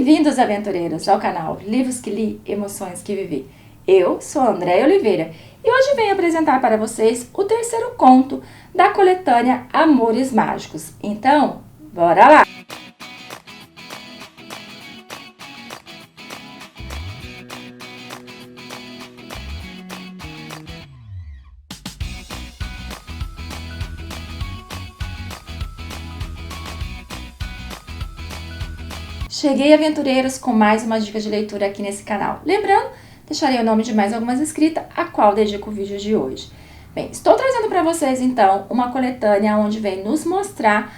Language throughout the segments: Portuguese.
Bem-vindos, aventureiros, ao canal Livros que Li, Emoções que Vivi. Eu sou a Andréia Oliveira e hoje venho apresentar para vocês o terceiro conto da coletânea Amores Mágicos. Então, bora lá! Cheguei, aventureiros, com mais uma dica de leitura aqui nesse canal. Lembrando, deixarei o nome de mais algumas escritas, a qual dedico o vídeo de hoje. Bem, estou trazendo para vocês, então, uma coletânea onde vem nos mostrar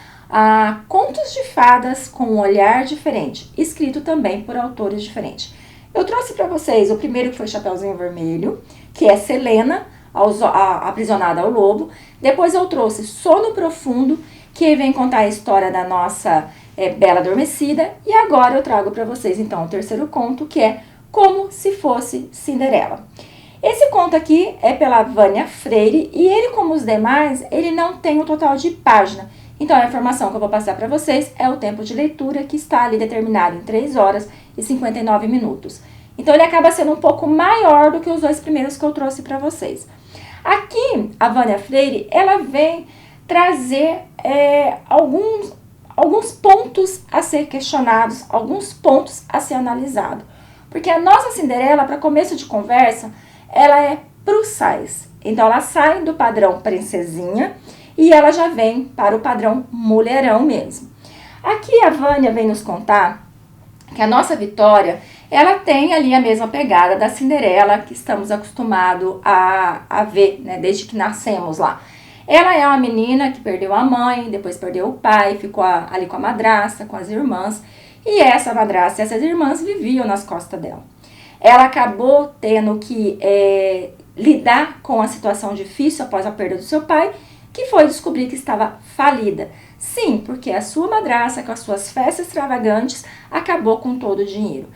contos de fadas com um olhar diferente, escrito também por autores diferentes. Eu trouxe para vocês o primeiro, que foi Chapeuzinho Vermelho, que é Selena, aprisionada ao lobo. Depois eu trouxe Sono Profundo, que vem contar a história da nossa Bela Adormecida. E agora eu trago para vocês, então, o terceiro conto, que é Como Se Fosse Cinderela. Esse conto aqui é pela Vânia Freire e ele, como os demais, ele não tem o total de página. Então, a informação que eu vou passar para vocês é o tempo de leitura, que está ali determinado em 3 horas e 59 minutos. Então, ele acaba sendo um pouco maior do que os dois primeiros que eu trouxe para vocês. Aqui, a Vânia Freire, ela vem trazer alguns pontos a ser questionados, alguns pontos a ser analisados. Porque a nossa Cinderela, para começo de conversa, ela é plus size. Então, ela sai do padrão princesinha e ela já vem para o padrão mulherão mesmo. Aqui a Vânia vem nos contar que a nossa Vitória, ela tem ali a mesma pegada da Cinderela que estamos acostumados a ver, né, desde que nascemos lá. Ela é uma menina que perdeu a mãe, depois perdeu o pai, ficou ali com a madrasta, com as irmãs. E essa madrasta e essas irmãs viviam nas costas dela. Ela acabou tendo que lidar com a situação difícil após a perda do seu pai, que foi descobrir que estava falida. Sim, porque a sua madrasta, com as suas festas extravagantes, acabou com todo o dinheiro.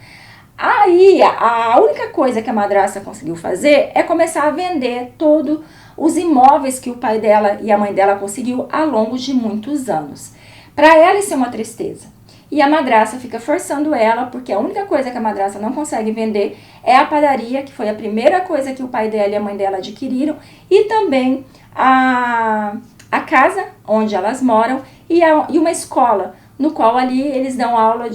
Aí, a única coisa que a madrasta conseguiu fazer é começar a vender todos os imóveis que o pai dela e a mãe dela conseguiu ao longo de muitos anos. Para ela isso é uma tristeza. E a madrasta fica forçando ela, porque a única coisa que a madrasta não consegue vender é a padaria, que foi a primeira coisa que o pai dela e a mãe dela adquiriram, e também a casa onde elas moram e uma escola, no qual ali eles dão aula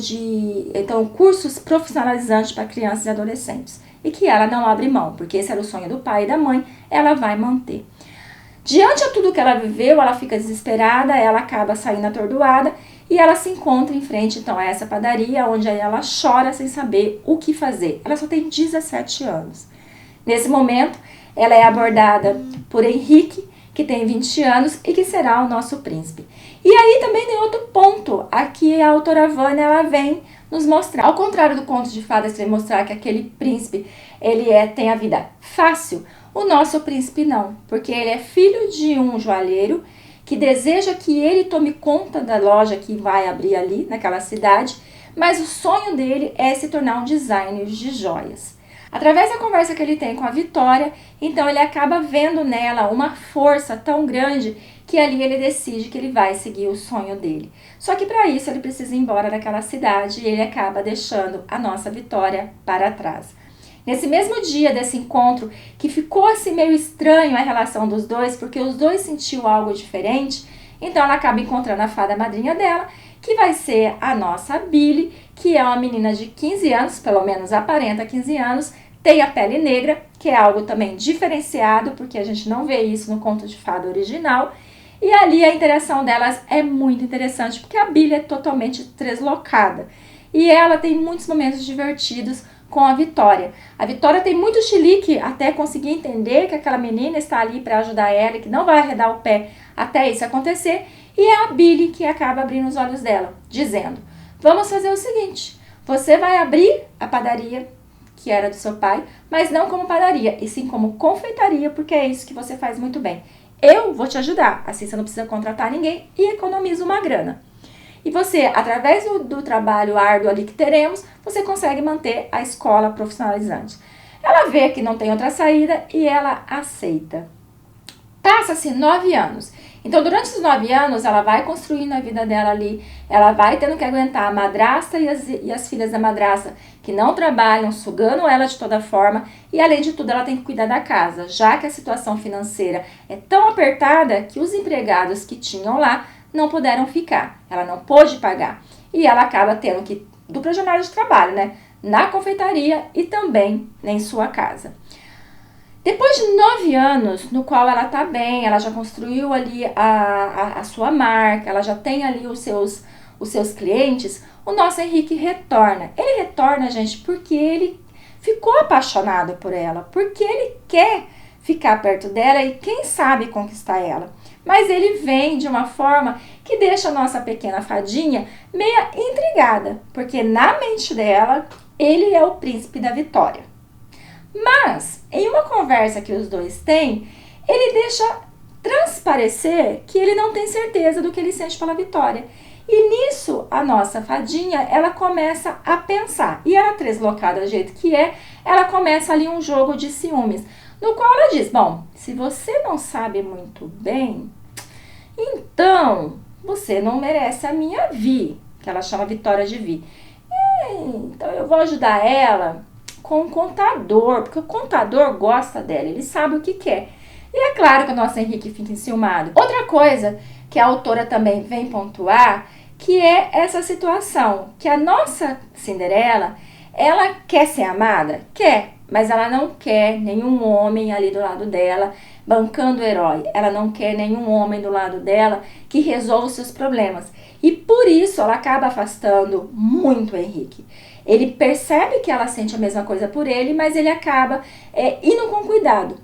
cursos profissionalizantes para crianças e adolescentes. E que ela não abre mão, porque esse era o sonho do pai e da mãe, ela vai manter. Diante de tudo que ela viveu, ela fica desesperada, ela acaba saindo atordoada e ela se encontra em frente, então, a essa padaria, onde ela chora sem saber o que fazer. Ela só tem 17 anos. Nesse momento, ela é abordada por Henrique, que tem 20 anos e que será o nosso príncipe. E aí também tem outro ponto, aqui a autora Vânia, ela vem nos mostrar, ao contrário do conto de fadas, que vem mostrar que aquele príncipe, ele tem a vida fácil, o nosso príncipe não, porque ele é filho de um joalheiro que deseja que ele tome conta da loja que vai abrir ali naquela cidade, mas o sonho dele é se tornar um designer de joias. Através da conversa que ele tem com a Vitória, então ele acaba vendo nela uma força tão grande que ali ele decide que ele vai seguir o sonho dele. Só que para isso ele precisa ir embora daquela cidade e ele acaba deixando a nossa Vitória para trás. Nesse mesmo dia desse encontro, que ficou assim meio estranho a relação dos dois, porque os dois sentiam algo diferente, então ela acaba encontrando a fada madrinha dela, que vai ser a nossa Billy, que é uma menina de 15 anos, pelo menos aparenta 15 anos, tem a pele negra, que é algo também diferenciado, porque a gente não vê isso no conto de fada original. E ali a interação delas é muito interessante, porque a Billy é totalmente deslocada. E ela tem muitos momentos divertidos com a Vitória. A Vitória tem muito chilique até conseguir entender que aquela menina está ali para ajudar ela e que não vai arredar o pé até isso acontecer. E é a Billy que acaba abrindo os olhos dela, dizendo: vamos fazer o seguinte, você vai abrir a padaria que era do seu pai, mas não como padaria, e sim como confeitaria, porque é isso que você faz muito bem. Eu vou te ajudar, assim você não precisa contratar ninguém e economiza uma grana. E você, através do trabalho árduo ali que teremos, você consegue manter a escola profissionalizante. Ela vê que não tem outra saída e ela aceita. Passa-se 9 anos Então, durante os 9 anos, ela vai construindo a vida dela ali, ela vai tendo que aguentar a madrasta e as filhas da madrasta que não trabalham, sugando ela de toda forma, e além de tudo, ela tem que cuidar da casa, já que a situação financeira é tão apertada que os empregados que tinham lá não puderam ficar, ela não pôde pagar, e ela acaba tendo que dupla jornada de trabalho, né? Na confeitaria e também em sua casa. Depois de 9 anos, no qual ela tá bem, ela já construiu ali a sua marca, ela já tem ali os seus clientes, o nosso Henrique retorna. Ele retorna, gente, porque ele ficou apaixonado por ela, porque ele quer ficar perto dela e quem sabe conquistar ela. Mas ele vem de uma forma que deixa a nossa pequena fadinha meia intrigada, porque na mente dela, ele é o príncipe da vitória. Mas, em uma conversa que os dois têm, ele deixa transparecer que ele não tem certeza do que ele sente pela Vitória. E nisso, a nossa fadinha, ela começa a pensar. E ela, deslocada do jeito que é, ela começa ali um jogo de ciúmes. No qual ela diz, bom, se você não sabe muito bem, então você não merece a minha Vi, que ela chama Vitória de Vi. Então eu vou ajudar ela com o contador, porque o contador gosta dela, ele sabe o que quer. E é claro que o nosso Henrique fica enciumado. Outra coisa que a autora também vem pontuar, que é essa situação, que a nossa Cinderela, ela quer ser amada? Quer, mas ela não quer nenhum homem ali do lado dela, bancando o herói. Ela não quer nenhum homem do lado dela que resolva os seus problemas. E por isso ela acaba afastando muito o Henrique. Ele percebe que ela sente a mesma coisa por ele, mas ele acaba indo com cuidado.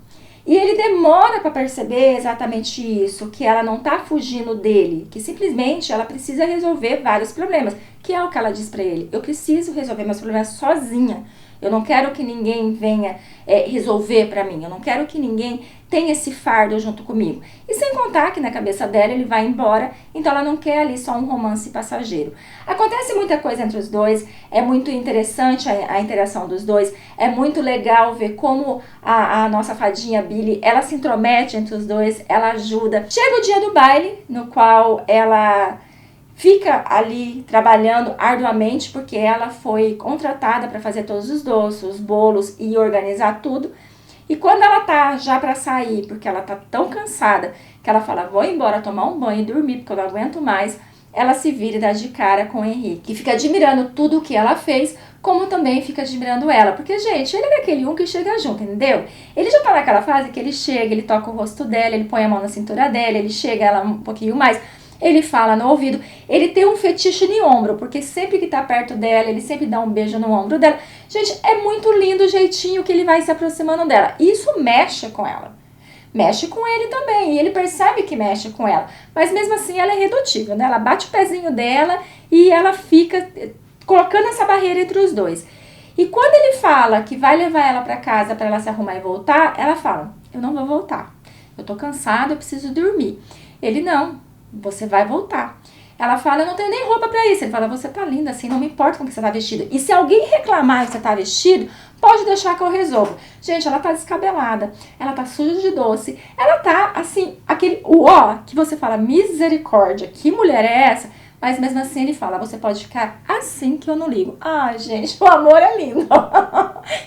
E ele demora para perceber exatamente isso, que ela não está fugindo dele, que simplesmente ela precisa resolver vários problemas, que é o que ela diz para ele. Eu preciso resolver meus problemas sozinha. Eu não quero que ninguém venha resolver para mim. Eu não quero que ninguém tenha esse fardo junto comigo. E sem contar que na cabeça dela ele vai embora, então ela não quer ali só um romance passageiro. Acontece muita coisa entre os dois, é muito interessante a interação dos dois, é muito legal ver como a nossa fadinha Billy, ela se intromete entre os dois, ela ajuda. Chega o dia do baile, no qual ela fica ali trabalhando arduamente porque ela foi contratada para fazer todos os doces, os bolos e organizar tudo. E quando ela tá já para sair, porque ela tá tão cansada, que ela fala, vou embora tomar um banho e dormir, porque eu não aguento mais, ela se vira e dá de cara com o Henrique, que fica admirando tudo o que ela fez, como também fica admirando ela. Porque, gente, ele é aquele um que chega junto, entendeu? Ele já tá naquela fase que ele chega, ele toca o rosto dela, ele põe a mão na cintura dela, ele chega ela um pouquinho mais, ele fala no ouvido, ele tem um fetiche de ombro, porque sempre que tá perto dela, ele sempre dá um beijo no ombro dela. Gente, é muito lindo o jeitinho que ele vai se aproximando dela. Isso mexe com ela. Mexe com ele também, e ele percebe que mexe com ela. Mas mesmo assim, ela é redutível, né? Ela bate o pezinho dela e ela fica colocando essa barreira entre os dois. E quando ele fala que vai levar ela pra casa pra ela se arrumar e voltar, ela fala, eu não vou voltar. Eu tô cansada, eu preciso dormir. Ele, não. Você vai voltar. Ela fala, eu não tenho nem roupa pra isso. Ele fala, você tá linda assim, não me importa com que você tá vestida. E se alguém reclamar que você tá vestido, pode deixar que eu resolvo. Gente, ela tá descabelada, ela tá suja de doce, ela tá assim, aquele uó que você fala, misericórdia, que mulher é essa? Mas mesmo assim ele fala, você pode ficar assim que eu não ligo. Ai, gente, o amor é lindo.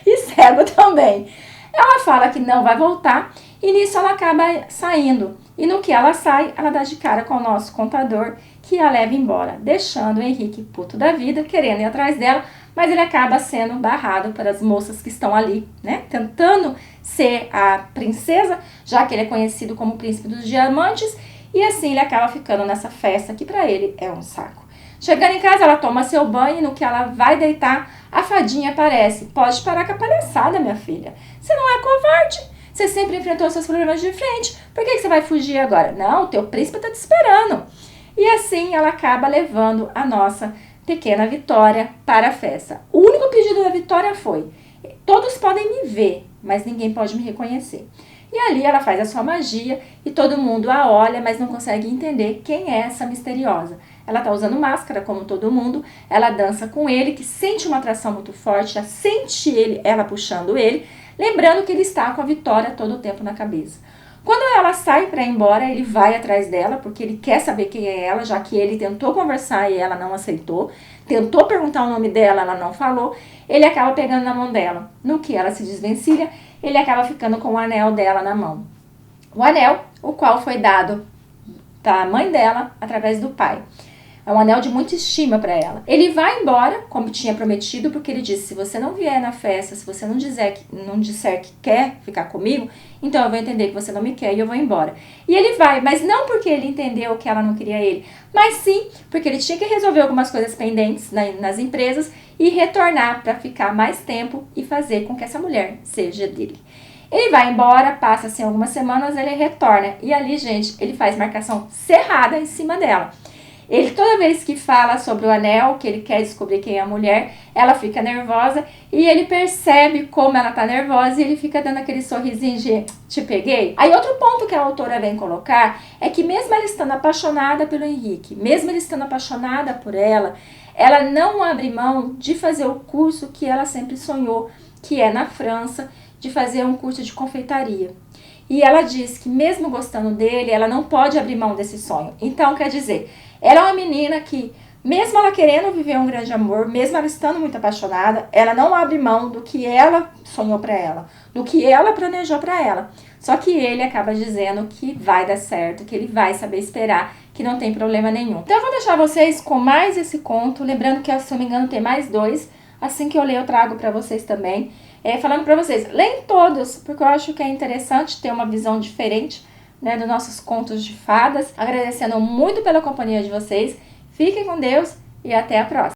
E cego também. Ela fala que não vai voltar e nisso ela acaba saindo. E no que ela sai, ela dá de cara com o nosso contador, que a leva embora, deixando o Henrique puto da vida, querendo ir atrás dela, mas ele acaba sendo barrado pelas moças que estão ali, né, tentando ser a princesa, já que ele é conhecido como o príncipe dos diamantes, e assim ele acaba ficando nessa festa que pra ele é um saco. Chegando em casa, ela toma seu banho e no que ela vai deitar, a fadinha aparece. Pode parar com a palhaçada, minha filha. Você não é covarde. Você sempre enfrentou seus problemas de frente. Por que você vai fugir agora? Não, o teu príncipe tá te esperando. E assim ela acaba levando a nossa pequena Vitória para a festa. O único pedido da Vitória foi, todos podem me ver, mas ninguém pode me reconhecer. E ali ela faz a sua magia e todo mundo a olha, mas não consegue entender quem é essa misteriosa. Ela tá usando máscara, como todo mundo, ela dança com ele, que sente uma atração muito forte, já sente ela puxando ele, lembrando que ele está com a Vitória todo o tempo na cabeça. Quando ela sai para ir embora, ele vai atrás dela, porque ele quer saber quem é ela, já que ele tentou conversar e ela não aceitou. Tentou perguntar o nome dela, ela não falou. Ele acaba pegando na mão dela. No que ela se desvencilha, ele acaba ficando com o anel dela na mão. O anel, o qual foi dado da mãe dela através do pai. É um anel de muita estima para ela. Ele vai embora, como tinha prometido, porque ele disse, se você não vier na festa, se você não disser que quer ficar comigo, então eu vou entender que você não me quer e eu vou embora. E ele vai, mas não porque ele entendeu que ela não queria ele, mas sim porque ele tinha que resolver algumas coisas pendentes nas empresas e retornar para ficar mais tempo e fazer com que essa mulher seja dele. Ele vai embora, passa-se algumas semanas, ele retorna. E ali, gente, ele faz marcação cerrada em cima dela. Ele, toda vez que fala sobre o anel, que ele quer descobrir quem é a mulher, ela fica nervosa e ele percebe como ela tá nervosa e ele fica dando aquele sorrisinho de te peguei. Aí outro ponto que a autora vem colocar é que mesmo ela estando apaixonada pelo Henrique, mesmo ele estando apaixonada por ela não abre mão de fazer o curso que ela sempre sonhou, que é na França, de fazer um curso de confeitaria. E ela diz que mesmo gostando dele, ela não pode abrir mão desse sonho. Então, quer dizer, ela é uma menina que, mesmo ela querendo viver um grande amor, mesmo ela estando muito apaixonada, ela não abre mão do que ela sonhou para ela, do que ela planejou para ela. Só que ele acaba dizendo que vai dar certo, que ele vai saber esperar, que não tem problema nenhum. Então eu vou deixar vocês com mais esse conto, lembrando que, se eu não me engano, tem mais 2. Assim que eu ler, eu trago para vocês também. Falando para vocês, leem todos, porque eu acho que é interessante ter uma visão diferente, né, dos nossos contos de fadas. Agradecendo muito pela companhia de vocês. Fiquem com Deus e até a próxima.